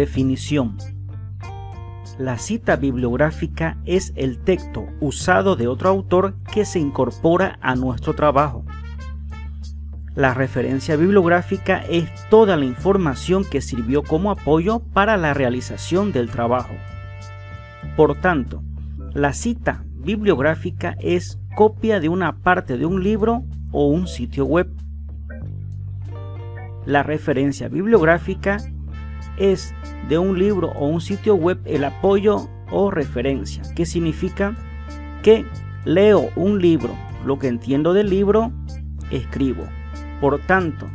Definición. La cita bibliográfica es el texto usado de otro autor que se incorpora a nuestro trabajo. La referencia bibliográfica es toda la información que sirvió como apoyo para la realización del trabajo. Por tanto, la cita bibliográfica es copia de una parte de un libro o un sitio web. La referencia bibliográfica es de un libro o un sitio web el apoyo o referencia, que significa que leo un libro, lo que entiendo del libro, escribo. Por tanto,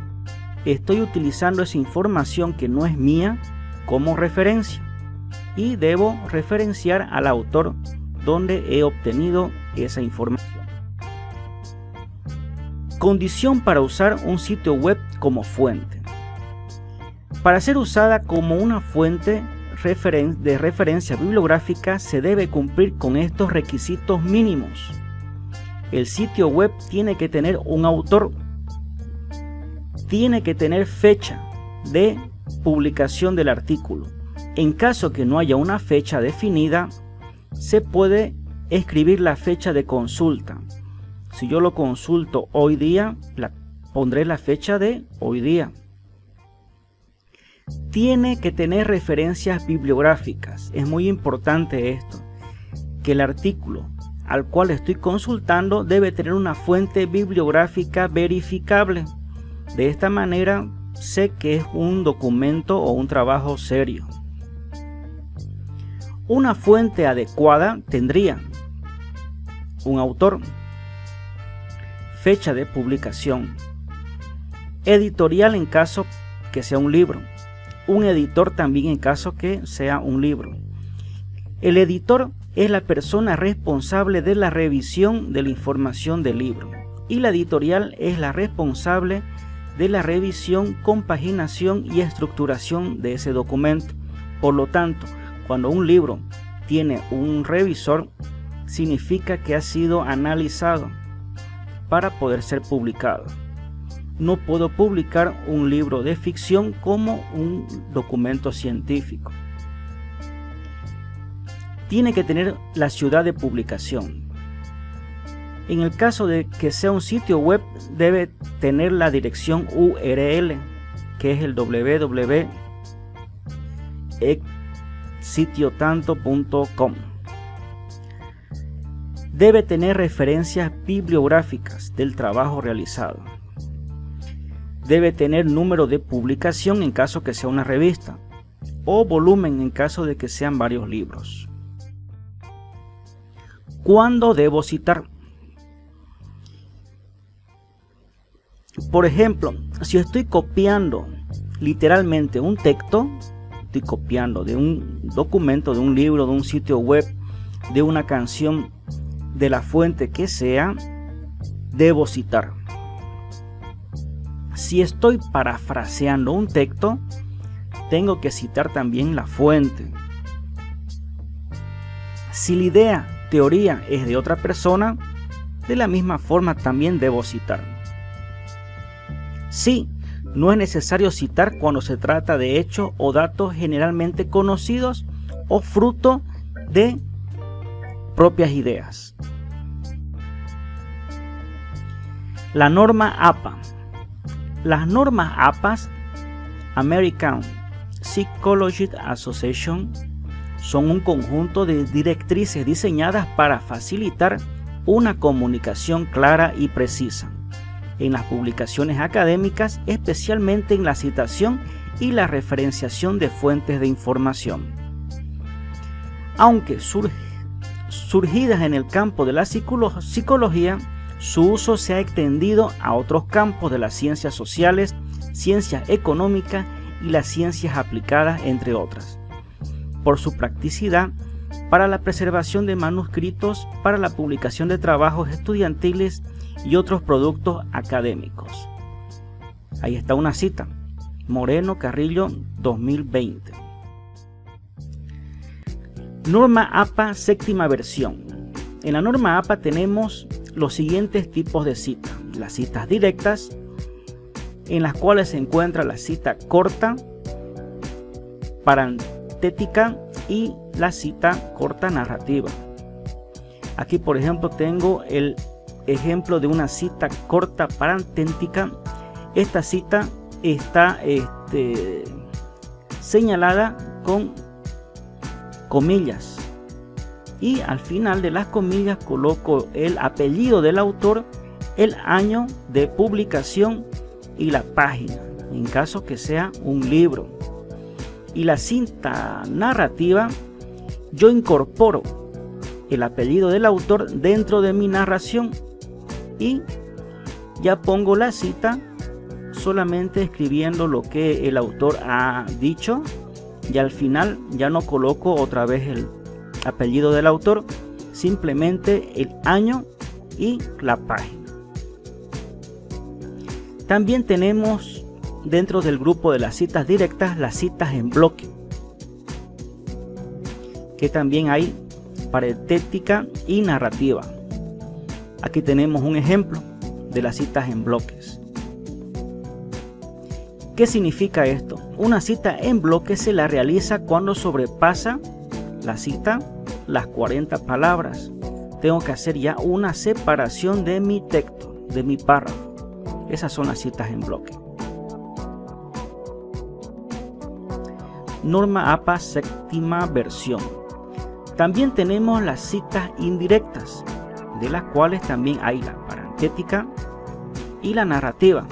estoy utilizando esa información que no es mía como referencia y debo referenciar al autor donde he obtenido esa información. Condición para usar un sitio web como fuente. Para ser usada como una fuente de referencia bibliográfica se debe cumplir con estos requisitos mínimos. El sitio web tiene que tener un autor, tiene que tener fecha de publicación del artículo. En caso que no haya una fecha definida, se puede escribir la fecha de consulta. Si yo lo consulto hoy día, pondré la fecha de hoy día. Tiene que tener referencias bibliográficas. Es muy importante esto, que el artículo al cual estoy consultando debe tener una fuente bibliográfica verificable. De esta manera sé que es un documento o un trabajo serio. Una fuente adecuada tendría un autor, fecha de publicación, editorial en caso que sea un libro, un editor también en caso que sea un libro. El editor es la persona responsable de la revisión de la información del libro y la editorial es la responsable de la revisión, compaginación y estructuración de ese documento. Por lo tanto, cuando un libro tiene un revisor, significa que ha sido analizado para poder ser publicado. No puedo publicar un libro de ficción como un documento científico. Tiene que tener la ciudad de publicación. En el caso de que sea un sitio web, debe tener la dirección URL, que es el www.sitiotanto.com. Debe tener referencias bibliográficas del trabajo realizado. Debe tener número de publicación en caso que sea una revista o volumen en caso de que sean varios libros. ¿Cuándo debo citar? Por ejemplo, si estoy copiando literalmente un texto, estoy copiando de un documento, de un libro, de un sitio web, de una canción, de la fuente que sea, debo citar. Si estoy parafraseando un texto, tengo que citar también la fuente. Si la idea, teoría es de otra persona, de la misma forma también debo citar. Sí, no es necesario citar cuando se trata de hechos o datos generalmente conocidos o fruto de propias ideas. La norma APA. Las normas APAs, American Psychological Association, son un conjunto de directrices diseñadas para facilitar una comunicación clara y precisa en las publicaciones académicas, especialmente en la citación y la referenciación de fuentes de información. Aunque surgidas en el campo de la psicología, su uso se ha extendido a otros campos de las ciencias sociales, ciencias económicas y las ciencias aplicadas, entre otras, por su practicidad para la preservación de manuscritos, para la publicación de trabajos estudiantiles y otros productos académicos. Ahí está una cita, Moreno Carrillo 2020. Norma APA séptima versión. En la norma APA tenemos los siguientes tipos de citas: las citas directas, en las cuales se encuentra la cita corta parentética y la cita corta narrativa. Aquí, por ejemplo, tengo el ejemplo de una cita corta parentética. Esta cita está señalada con comillas, y al final de las comillas coloco el apellido del autor, el año de publicación y la página, en caso que sea un libro. Y la cinta narrativa, yo incorporo el apellido del autor dentro de mi narración y ya pongo la cita solamente escribiendo lo que el autor ha dicho, y al final ya no coloco otra vez el apellido del autor, simplemente el año y la página. También tenemos dentro del grupo de las citas directas las citas en bloque, que también hay parentética y narrativa. Aquí tenemos un ejemplo de las citas en bloques. ¿Qué significa esto? Una cita en bloque se la realiza cuando sobrepasa la cita las 40 palabras. Tengo que hacer ya una separación de mi texto, de mi párrafo. Esas son las citas en bloque. Norma APA séptima versión. También tenemos las citas indirectas, de las cuales también hay la parentética y la narrativa.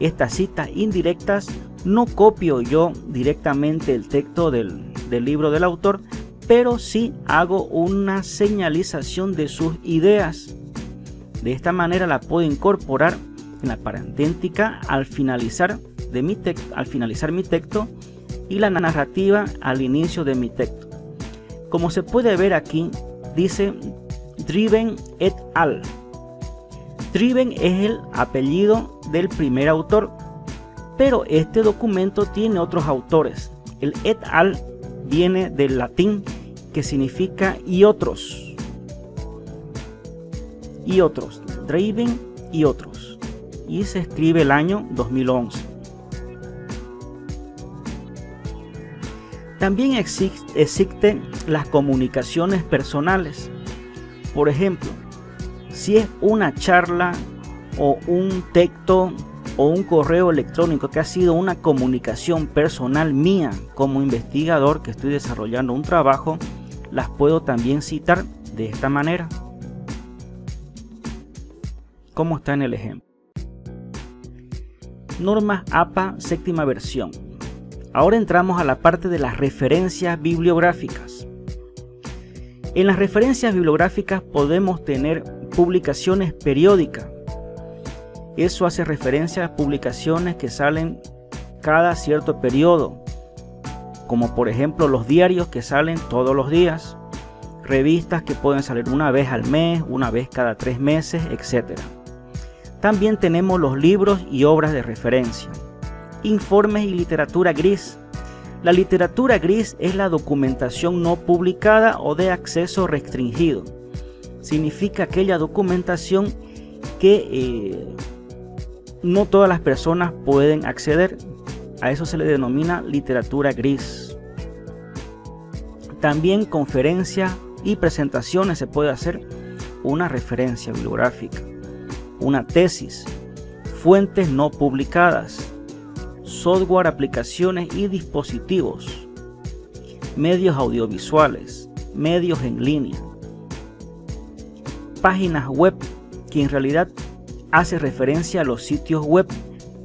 Estas citas indirectas no copio yo directamente el texto del libro del autor, pero sí hago una señalización de sus ideas. De esta manera la puedo incorporar en la parentética al finalizar mi texto y la narrativa al inicio de mi texto. Como se puede ver aquí, dice Driven et al. Driven es el apellido del primer autor, pero este documento tiene otros autores. El et al viene del latín, que significa y otros. Y otros, Driven y otros. Y se escribe el año 2011. También existen las comunicaciones personales. Por ejemplo, si es una charla o un texto o un correo electrónico que ha sido una comunicación personal mía como investigador que estoy desarrollando un trabajo, las puedo también citar de esta manera, como está en el ejemplo. Normas APA séptima versión. Ahora entramos a la parte de las referencias bibliográficas. En las referencias bibliográficas podemos tener publicaciones periódicas. Eso hace referencia a publicaciones que salen cada cierto periodo, como por ejemplo los diarios que salen todos los días, revistas que pueden salir una vez al mes, una vez cada 3 meses, etc. También tenemos los libros y obras de referencia, informes y literatura gris. La literatura gris es la documentación no publicada o de acceso restringido. Significa aquella documentación que no todas las personas pueden acceder. A eso se le denomina literatura gris. También conferencias y presentaciones se puede hacer una referencia bibliográfica, una tesis, fuentes no publicadas, software, aplicaciones y dispositivos, medios audiovisuales, medios en línea, páginas web, que en realidad hace referencia a los sitios web,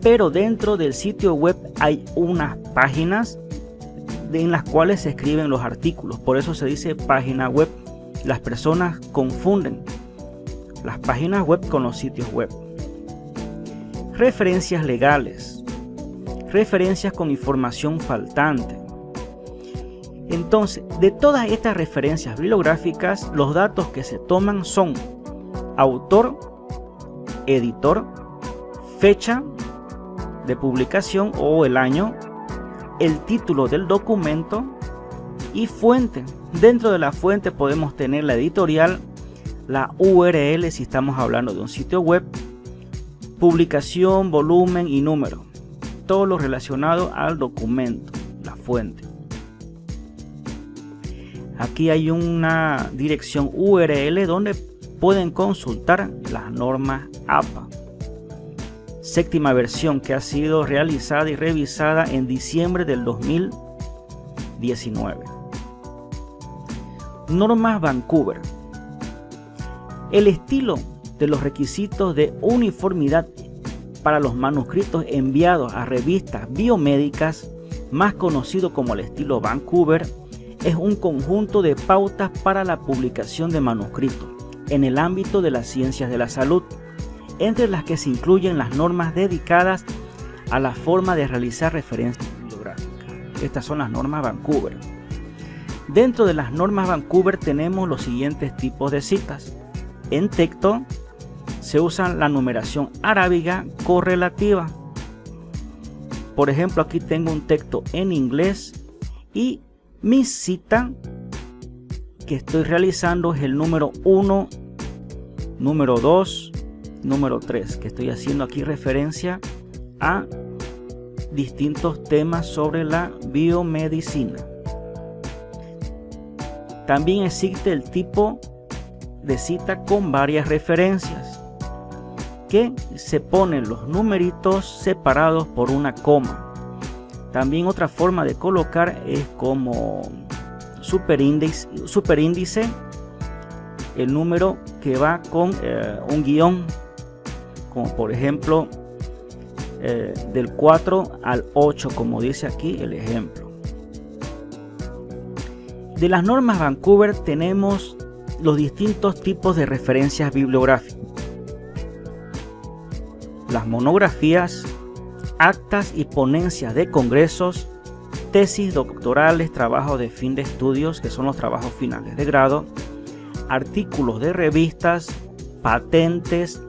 pero dentro del sitio web hay unas páginas en las cuales se escriben los artículos, por eso se dice página web. Las personas confunden las páginas web con los sitios web. Referencias legales, referencias con información faltante. Entonces, de todas estas referencias bibliográficas, los datos que se toman son autor, editor, fecha de publicación o el año, el título del documento y fuente. Dentro de la fuente podemos tener la editorial, la URL si estamos hablando de un sitio web, publicación, volumen y número. Todo lo relacionado al documento, la fuente. Aquí hay una dirección URL donde pueden consultar las normas APA. Séptima versión que ha sido realizada y revisada en diciembre del 2019. Normas Vancouver. El estilo de los requisitos de uniformidad para los manuscritos enviados a revistas biomédicas, más conocido como el estilo Vancouver, es un conjunto de pautas para la publicación de manuscritos en el ámbito de las ciencias de la salud, entre las que se incluyen las normas dedicadas a la forma de realizar referencias bibliográficas. Estas son las normas Vancouver. Dentro de las normas Vancouver tenemos los siguientes tipos de citas. En texto se usa la numeración arábiga correlativa. Por ejemplo, aquí tengo un texto en inglés y mi cita que estoy realizando es el número 1, número 2, número 3, que estoy haciendo aquí referencia a distintos temas sobre la biomedicina. También existe el tipo de cita con varias referencias, que se ponen los numeritos separados por una coma. También otra forma de colocar es como superíndice, el número que va con un guión, como por ejemplo del 4 al 8, como dice aquí el ejemplo. De las normas Vancouver tenemos los distintos tipos de referencias bibliográficas: las monografías, actas y ponencias de congresos, tesis doctorales, trabajos de fin de estudios, que son los trabajos finales de grado, artículos de revistas, patentes,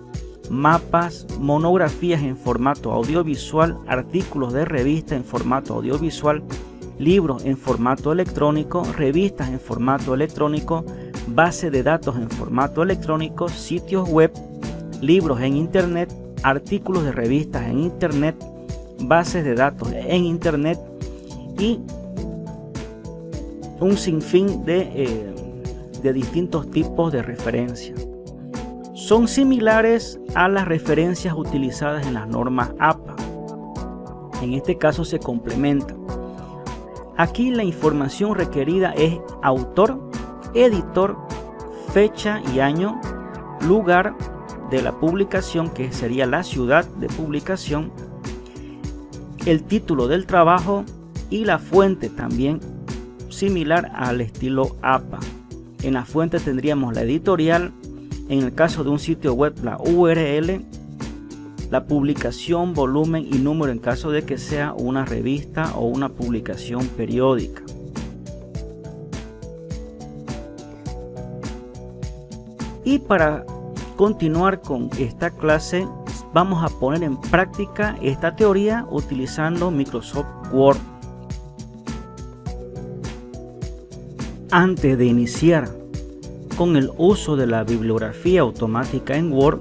mapas, monografías en formato audiovisual, artículos de revista en formato audiovisual, libros en formato electrónico, revistas en formato electrónico, base de datos en formato electrónico, sitios web, libros en internet, artículos de revistas en internet, bases de datos en internet y un sinfín de distintos tipos de referencias. Son similares a las referencias utilizadas en las normas APA. En este caso se complementan. Aquí la información requerida es autor, editor, fecha y año, lugar de la publicación, que sería la ciudad de publicación, el título del trabajo y la fuente, también similar al estilo APA. En la fuente tendríamos la editorial, en el caso de un sitio web la URL, la publicación, volumen y número en caso de que sea una revista o una publicación periódica. Y para continuar con esta clase, vamos a poner en práctica esta teoría utilizando Microsoft Word. Antes de iniciar con el uso de la bibliografía automática en Word,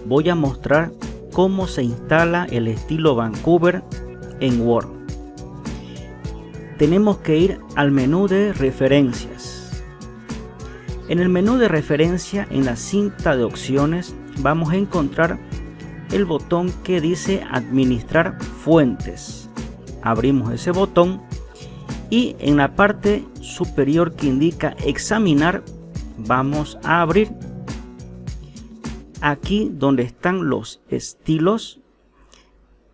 voy a mostrar cómo se instala el estilo Vancouver en Word. Tenemos que ir al menú de referencias. En el menú de referencia, en la cinta de opciones, vamos a encontrar el botón que dice administrar fuentes. Abrimos ese botón y en la parte superior que indica examinar, vamos a abrir aquí donde están los estilos.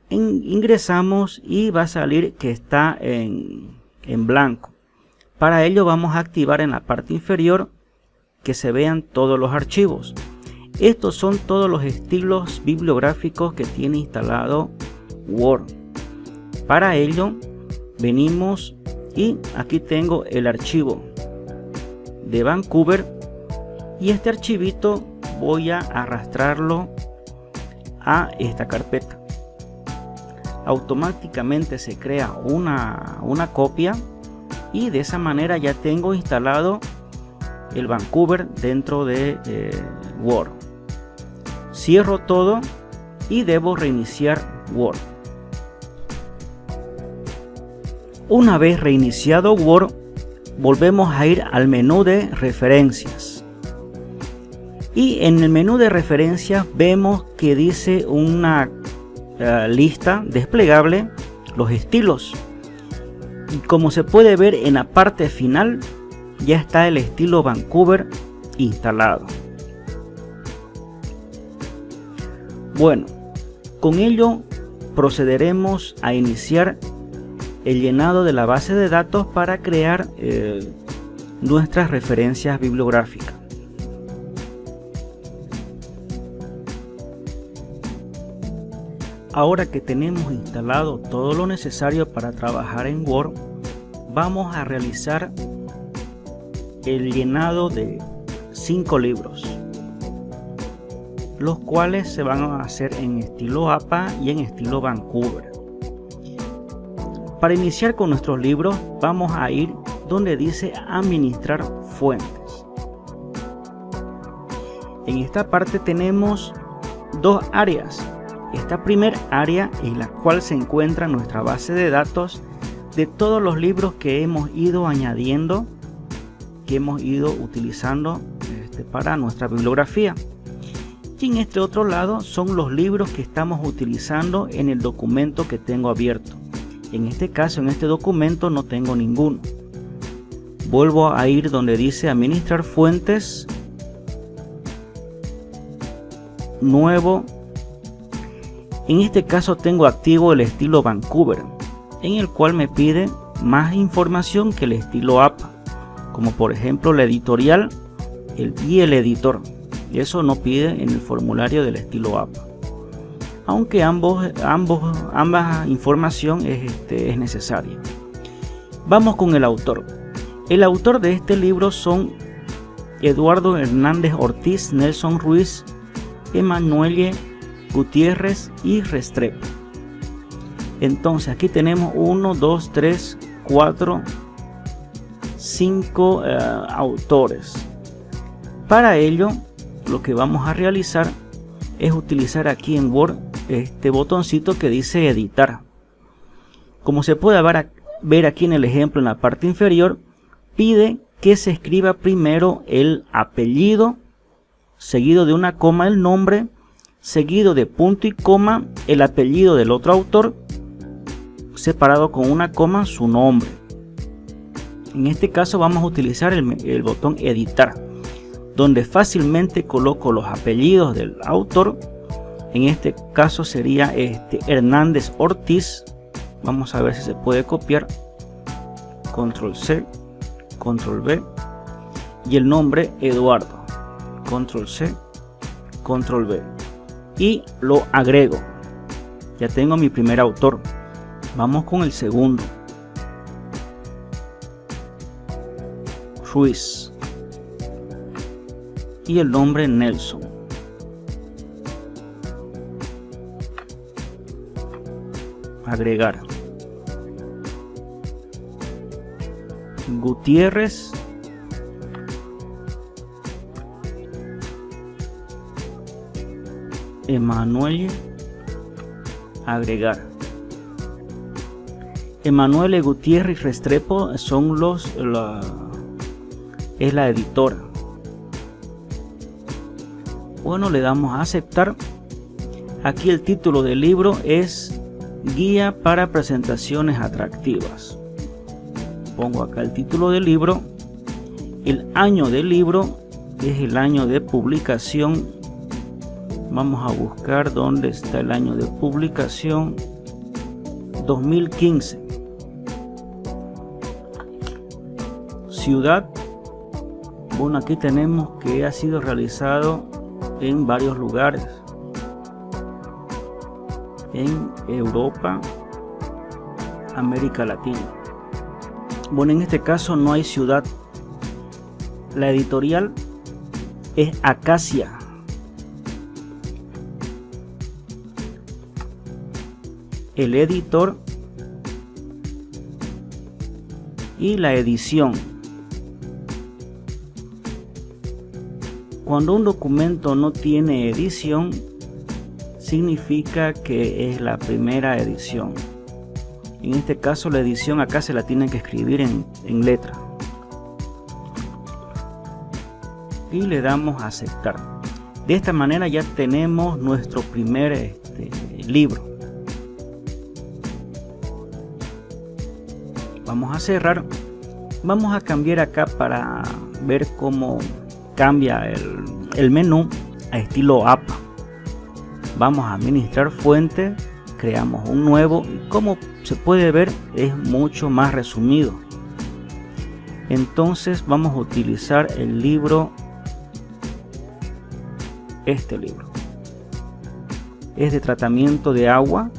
Ingresamos y va a salir que está en blanco. Para ello vamos a activar en la parte inferior que se vean todos los archivos. Estos son todos los estilos bibliográficos que tiene instalado Word. Para ello venimos y aquí tengo el archivo de Vancouver y este archivito voy a arrastrarlo a esta carpeta. Automáticamente se crea una copia y de esa manera ya tengo instalado el Vancouver dentro de Word. Cierro todo y debo reiniciar Word. Una vez reiniciado Word, volvemos a ir al menú de referencias. Y en el menú de referencias vemos que dice una lista desplegable, los estilos. Y como se puede ver en la parte final, ya está el estilo Vancouver instalado. Bueno, con ello procederemos a iniciar el llenado de la base de datos para crear nuestras referencias bibliográficas. Ahora que tenemos instalado todo lo necesario para trabajar en Word, vamos a realizar el llenado de 5 libros, los cuales se van a hacer en estilo APA y en estilo Vancouver. Para iniciar con nuestros libros, vamos a ir donde dice administrar fuentes. En esta parte tenemos dos áreas. Esta primera área en la cual se encuentra nuestra base de datos de todos los libros que hemos ido añadiendo, que hemos ido utilizando para nuestra bibliografía. Y en este otro lado son los libros que estamos utilizando en el documento que tengo abierto. En este caso, en este documento no tengo ninguno. Vuelvo a ir donde dice administrar fuentes, nuevo. En este caso tengo activo el estilo Vancouver, en el cual me pide más información que el estilo APA, como por ejemplo la editorial y el editor. Eso no pide en el formulario del estilo APA, aunque ambas información es necesaria. Vamos con el autor. El autor de este libro son Eduardo Hernández Ortiz, Nelson Ruiz, Emanuele Gutiérrez y Restrepo. Entonces aquí tenemos 1, 2, 3, 4, 5 autores. Para ello, lo que vamos a realizar es utilizar aquí en Word este botoncito que dice editar. Como se puede ver aquí en el ejemplo, en la parte inferior, pide que se escriba primero el apellido, seguido de una coma el nombre, seguido de punto y coma el apellido del otro autor, separado con una coma su nombre. En este caso vamos a utilizar el botón editar, donde fácilmente coloco los apellidos del autor. En este caso sería Hernández Ortiz. Vamos a ver si se puede copiar. Control C, Control V, y el nombre Eduardo. Control C, Control V, y lo agrego. Ya tengo mi primer autor. Vamos con el segundo, Ruiz, y el nombre Nelson. Agregar. Gutiérrez, Emanuele, agregar. Emanuele Gutiérrez y Restrepo son es la editora. Bueno, le damos a aceptar. Aquí el título del libro es Guía para presentaciones atractivas. Pongo acá el título del libro. El año del libro es el año de publicación. Vamos a buscar dónde está el año de publicación. 2015. Ciudad. Bueno, aquí tenemos que ha sido realizado en varios lugares. En Europa, América Latina. Bueno, en este caso no hay ciudad. La editorial es Acacia. El editor y la edición. Cuando un documento no tiene edición, significa que es la primera edición. En este caso la edición acá se la tienen que escribir en letra, y le damos a aceptar. De esta manera ya tenemos nuestro primer libro. Vamos a cerrar. Vamos a cambiar acá para ver cómo cambia el menú a estilo APA. Vamos a administrar fuente, creamos un nuevo y como se puede ver es mucho más resumido. Entonces vamos a utilizar el libro. Este libro es de tratamiento de agua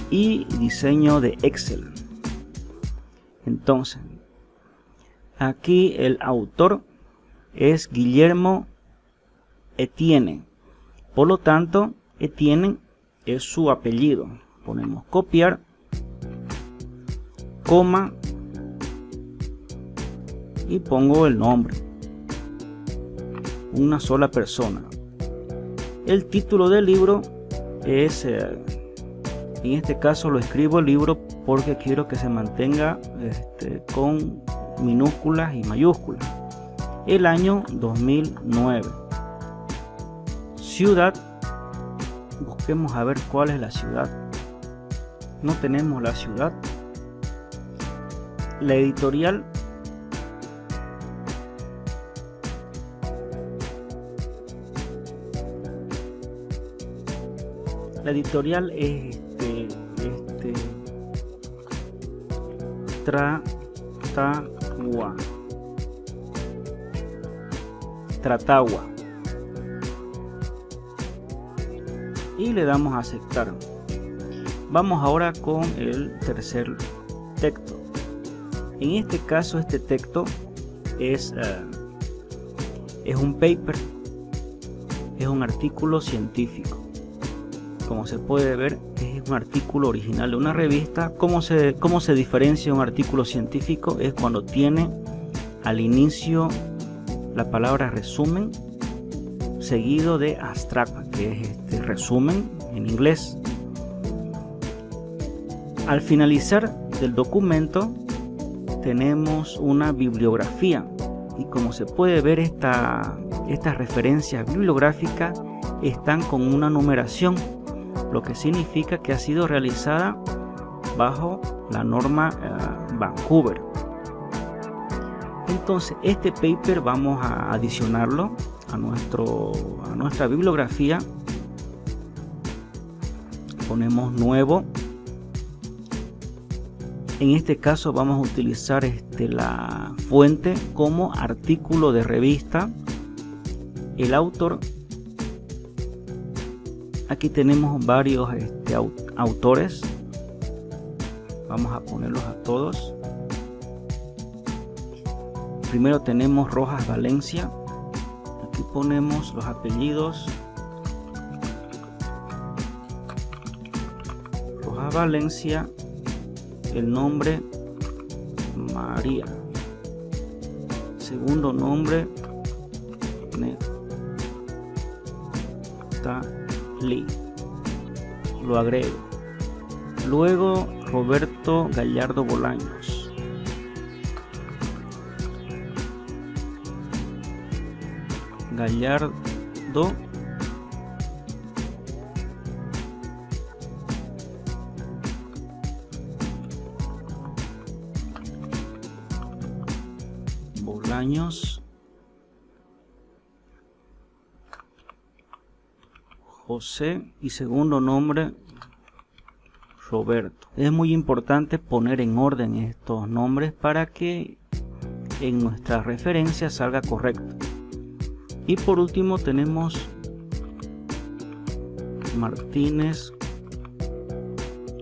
y diseño de Excel. Entonces aquí el autor es Guillermo Etienne, por lo tanto Etienne es su apellido. Ponemos copiar, coma y pongo el nombre, una sola persona. El título del libro es, en este caso lo escribo libro porque quiero que se mantenga con minúsculas y mayúsculas. El año 2009. Ciudad, busquemos a ver cuál es la ciudad. No tenemos la ciudad. La editorial, es Tratagua y le damos a aceptar. Vamos ahora con el tercer texto. En este caso este texto es un paper, es un artículo científico. Como se puede ver, es un artículo original de una revista. ¿Cómo se diferencia un artículo científico? Es cuando tiene al inicio la palabra resumen seguido de abstract, que es resumen en inglés. Al finalizar del documento tenemos una bibliografía y como se puede ver estas referencias bibliográficas están con una numeración, lo que significa que ha sido realizada bajo la norma Vancouver. Entonces este paper vamos a adicionarlo a nuestra bibliografía. Ponemos nuevo. En este caso vamos a utilizar la fuente como artículo de revista. El autor, aquí tenemos varios autores. Vamos a ponerlos a todos. Primero tenemos Rojas Valencia. Aquí ponemos los apellidos. Rojas Valencia. El nombre María. Segundo nombre Neftali. Lo agrego. Luego Roberto Gallardo Bolaños. Gallardo Bolaños José y segundo nombre Roberto. Es muy importante poner en orden estos nombres para que en nuestra referencia salga correcto. Y por último tenemos Martínez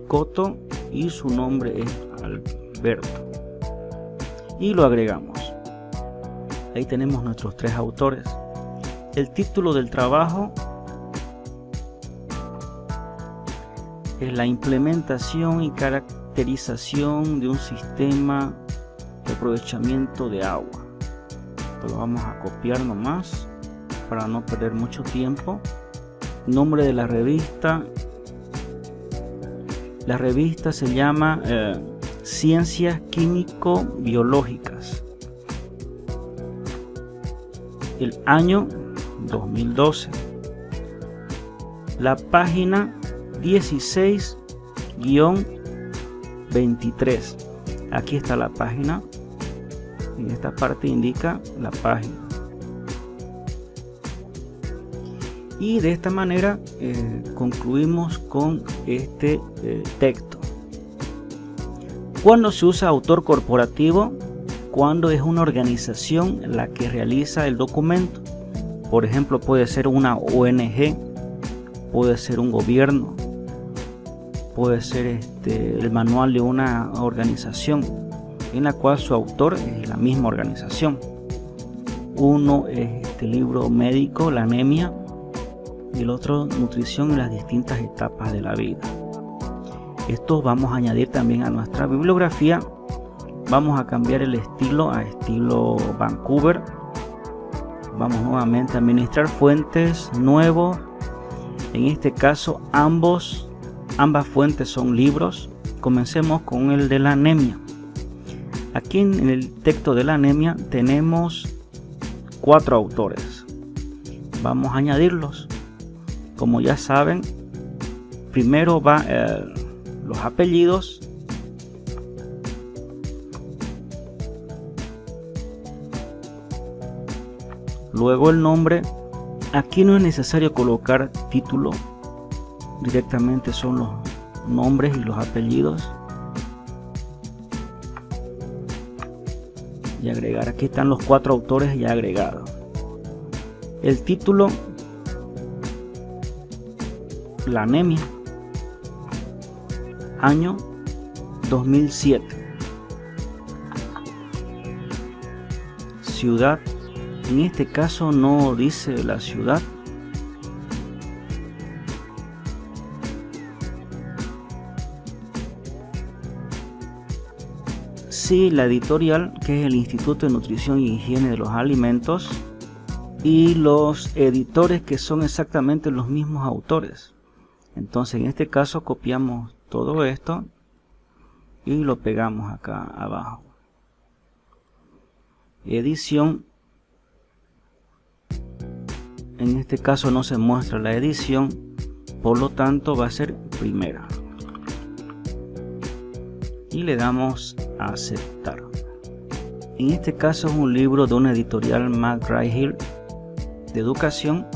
Coto y su nombre es Alberto. Y lo agregamos. Ahí tenemos nuestros tres autores. El título del trabajo es la implementación y caracterización de un sistema de aprovechamiento de agua. Esto lo vamos a copiar nomás para no perder mucho tiempo. Nombre de la revista. La revista se llama Ciencias Químico-Biológicas. el año 2012. La página 16-23. Aquí está la página. En esta parte indica la página. Y de esta manera concluimos con este texto. ¿Cuándo se usa autor corporativo? Cuando es una organización la que realiza el documento. Por ejemplo, puede ser una ONG, puede ser un gobierno, puede ser el manual de una organización en la cual su autor es la misma organización. Uno es este libro médico, la anemia, y el otro nutrición en las distintas etapas de la vida. Esto vamos a añadir también a nuestra bibliografía. Vamos a cambiar el estilo a estilo Vancouver. Vamos nuevamente a administrar fuentes nuevos. En este caso ambas fuentes son libros. Comencemos con el de la anemia. Aquí en el texto de la anemia tenemos 4 autores. Vamos a añadirlos. Como ya saben, primero va los apellidos. Luego el nombre. Aquí no es necesario colocar título. Directamente son los nombres y los apellidos. Y agregar. Aquí están los 4 autores ya agregados. El título. La anemia. Año 2007. Ciudad. En este caso no dice la ciudad. Sí, la editorial, que es el Instituto de Nutrición y Higiene de los Alimentos, y los editores, que son exactamente los mismos autores. Entonces en este caso copiamos todo esto y lo pegamos acá abajo. Edición. En este caso no se muestra la edición, por lo tanto va a ser primera. Y le damos a aceptar. En este caso es un libro de una editorial McGraw-Hill de educación.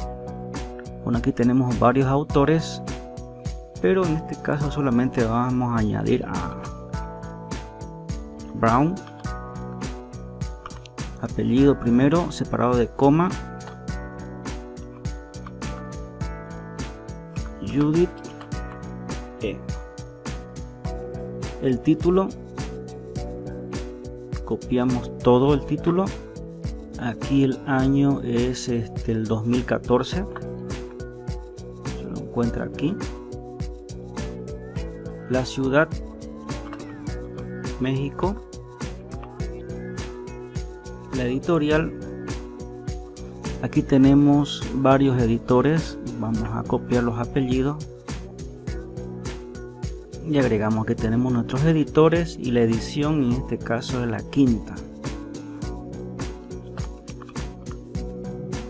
Bueno, aquí tenemos varios autores, pero en este caso solamente vamos a añadir a Brown, apellido primero separado de coma, Judith E. El título, copiamos todo el título. Aquí el año es el 2014, se lo encuentra aquí. La ciudad, México. La editorial, aquí tenemos varios editores. Vamos a copiar los apellidos y agregamos que tenemos nuestros editores y la edición, en este caso es la quinta.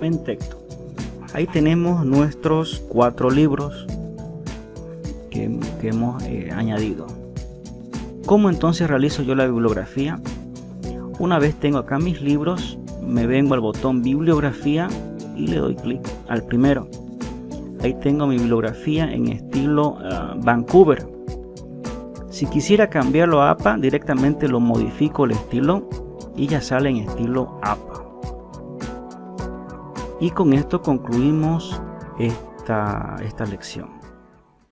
En texto, ahí tenemos nuestros 4 libros que hemos añadido. ¿Cómo entonces realizo yo la bibliografía? Una vez tengo acá mis libros, me vengo al botón bibliografía y le doy clic al primero. Ahí tengo mi bibliografía en estilo Vancouver. Si quisiera cambiarlo a APA, directamente lo modifico el estilo y ya sale en estilo APA. Y con esto concluimos esta lección.